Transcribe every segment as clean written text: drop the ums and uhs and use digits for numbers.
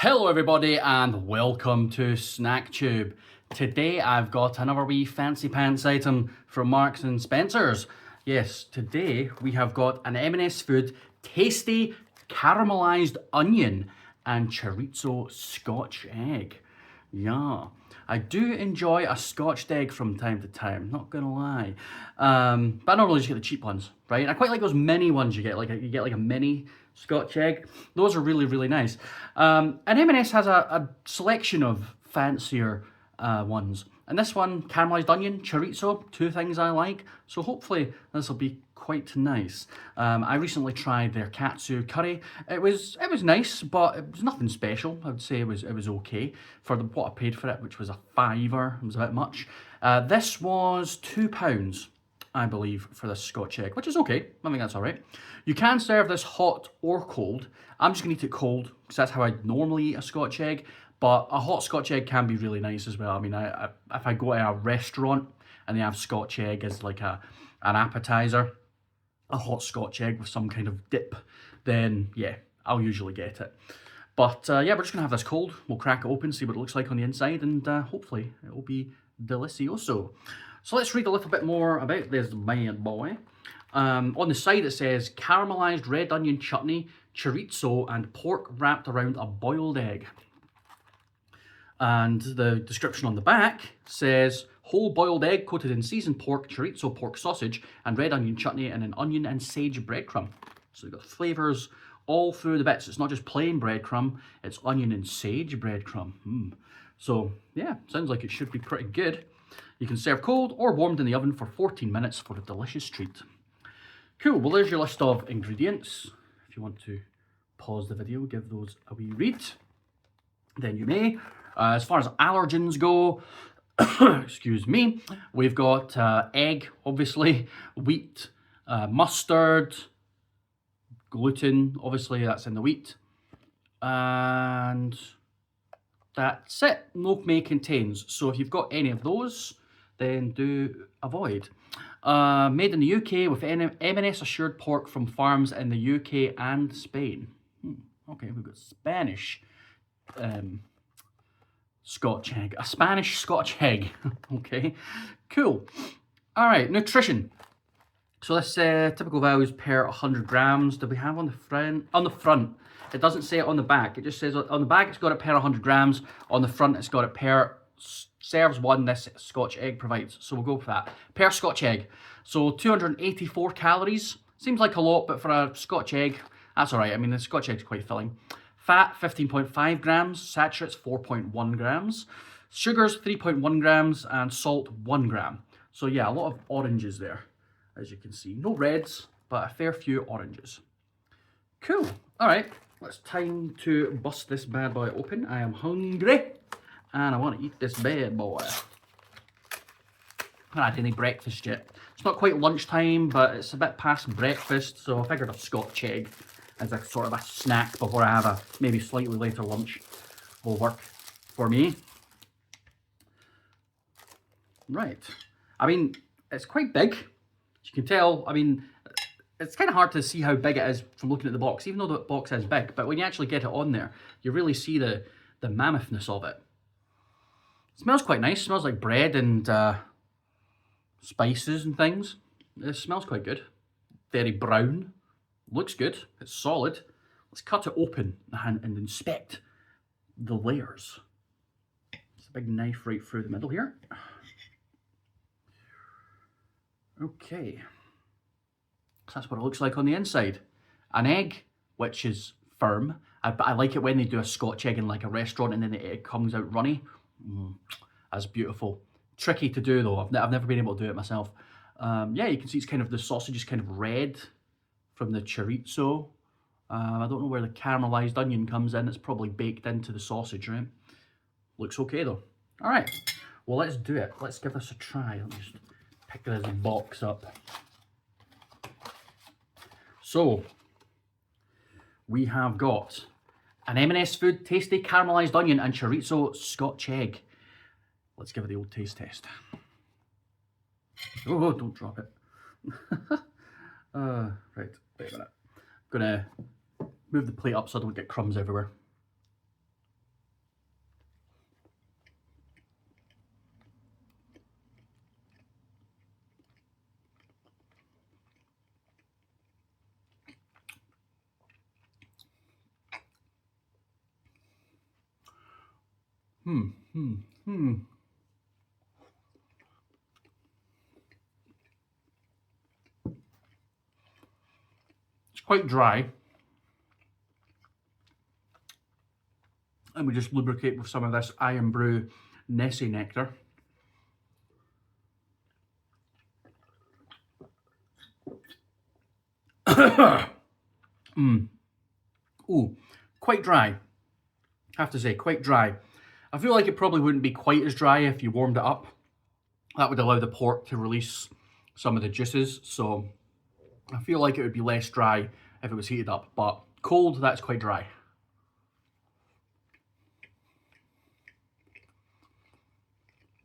Hello everybody and welcome to SnackTube. Today I've got another wee fancy pants item from Marks and Spencer's. Yes, today we have got an M&S Food tasty caramelized onion and chorizo Scotch egg. Yeah, I do enjoy a Scotched egg from time to time, not gonna lie. But I normally just get the cheap ones, right? I quite like those mini ones you get, you get like a mini Scotch egg. Those are really nice. And M&S has a selection of fancier ones. And this one, caramelized onion, chorizo, two things I like. So hopefully this will be quite nice. I recently tried their katsu curry. It was nice, but it was nothing special. I would say it was okay for what I paid for it, which was a fiver. It was a bit much. This was £2, I believe, for this Scotch egg, which is okay. I think that's all right. You can serve this hot or cold. I'm just gonna eat it cold because that's how I normally eat a Scotch egg. But a hot Scotch egg can be really nice as well. I mean, if I go to a restaurant and they have Scotch egg as like an appetizer, a hot Scotch egg with some kind of dip, then yeah, I'll usually get it. But yeah, we're just gonna have this cold. We'll crack it open, see what it looks like on the inside, and hopefully it will be delicioso. So let's read a little bit more about this bad boy. On the side it says caramelized red onion chutney, chorizo, and pork wrapped around a boiled egg. And the description on the back says whole boiled egg coated in seasoned pork, chorizo pork sausage, and red onion chutney, and an onion and sage breadcrumb. So you've got flavours all through the bits. It's not just plain breadcrumb, it's onion and sage breadcrumb. So yeah, sounds like it should be pretty good. You can serve cold or warmed in the oven for 14 minutes for a delicious treat. Cool, well there's your list of ingredients. If you want to pause the video, give those a wee read, then you may. As far as allergens go, excuse me, we've got egg, obviously, wheat, mustard, gluten, obviously that's in the wheat, and that's it. No may contains. So if you've got any of those, then do avoid. Made in the UK with M&S assured pork from farms in the UK and Spain. Okay, we've got Spanish Scotch egg. A Spanish Scotch egg. Okay, cool. All right, nutrition. So this typical values per 100 grams. Do we have on the front? On the front, it doesn't say it on the back. It just says on the back it's got it per 100 grams. On the front it's got it per serves one this Scotch egg provides. So we'll go for that. Per Scotch egg. So 284 calories. Seems like a lot, but for a Scotch egg, that's all right. I mean, the Scotch egg's quite filling. Fat, 15.5 grams. Saturates, 4.1 grams. Sugars, 3.1 grams. And salt, 1 gram. So yeah, a lot of oranges there, as you can see. No reds, but a fair few oranges. Cool. All right, it's time to bust this bad boy open. I am hungry, and I want to eat this bad boy. I haven't had any breakfast yet. It's not quite lunchtime, but it's a bit past breakfast, so I figured a Scotch egg as a sort of a snack before I have a maybe slightly later lunch will work for me. Right. I mean, it's quite big. As you can tell, I mean, it's kind of hard to see how big it is from looking at the box, even though the box is big. But when you actually get it on there, you really see the mammothness of it. It smells quite nice. It smells like bread and spices and things. It smells quite good. Very brown. Looks good. It's solid. Let's cut it open and inspect the layers. It's a big knife right through the middle here. Okay. So that's what it looks like on the inside. An egg, which is firm. I like it when they do a Scotch egg in like a restaurant and then the egg comes out runny. That's beautiful. Tricky to do though. I've never been able to do it myself. Yeah, you can see it's kind of, the sausage is kind of red from the chorizo. I don't know where the caramelized onion comes in. It's probably baked into the sausage, right? Looks okay though. All right, well let's do it. Let's give this a try. Let me just pick this box up. So, we have got an M&S Food tasty caramelized onion and chorizo Scotch egg. Let's give it the old taste test. Oh, don't drop it. Right, wait a minute. I'm gonna move the plate up so I don't get crumbs everywhere. It's quite dry. And we just lubricate with some of this Iron Brew Nessie nectar. Ooh, quite dry. I have to say, quite dry. I feel like it probably wouldn't be quite as dry if you warmed it up. That would allow the pork to release some of the juices, so I feel like it would be less dry if it was heated up, but cold, that's quite dry.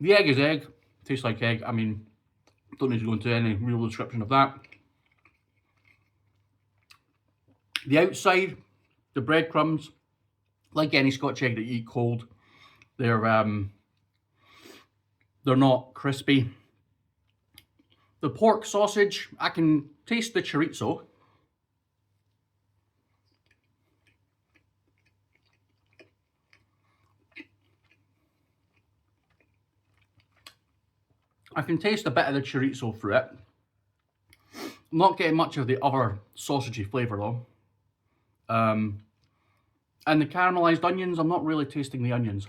The egg is egg, tastes like egg. I mean, don't need to go into any real description of that. The outside, the breadcrumbs, like any Scotch egg that you eat cold, they're not crispy. The pork sausage, I can taste the chorizo. I can taste a bit of the chorizo through it. I'm not getting much of the other sausagey flavour though. And the caramelised onions, I'm not really tasting the onions.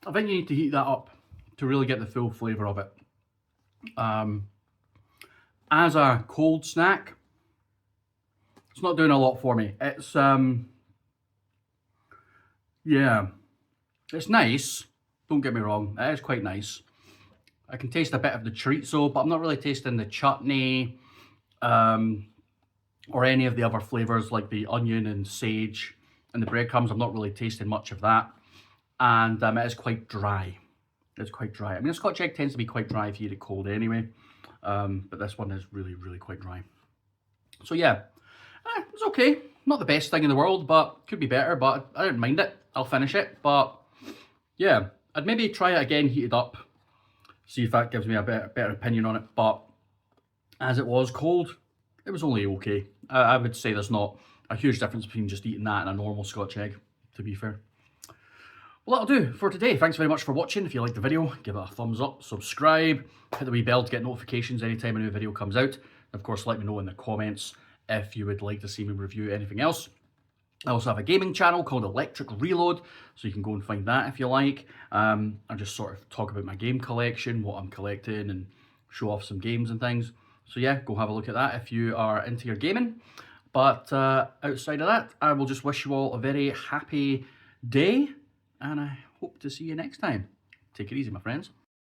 I think you need to heat that up to really get the full flavour of it. As a cold snack, it's not doing a lot for me. It's, yeah, it's nice. Don't get me wrong, it is quite nice. I can taste a bit of the chorizo, but I'm not really tasting the chutney or any of the other flavours like the onion and sage and the breadcrumbs. I'm not really tasting much of that. And it is quite dry. It's quite dry. I mean, a Scotch egg tends to be quite dry if you eat it cold anyway. But this one is really, really quite dry. So yeah, it's okay. Not the best thing in the world, but could be better, but I don't mind it. I'll finish it, but yeah, I'd maybe try it again, heated up, see if that gives me a better opinion on it. But as it was cold, it was only okay. I would say there's not a huge difference between just eating that and a normal Scotch egg, to be fair. Well, that'll do for today. Thanks very much for watching. If you liked the video, give it a thumbs up, subscribe, hit the wee bell to get notifications anytime a new video comes out. And of course, let me know in the comments if you would like to see me review anything else. I also have a gaming channel called Electric Reload, so you can go and find that if you like. I just sort of talk about my game collection, what I'm collecting, and show off some games and things. So yeah, go have a look at that if you are into your gaming. But outside of that, I will just wish you all a very happy day, and I hope to see you next time. Take it easy, my friends.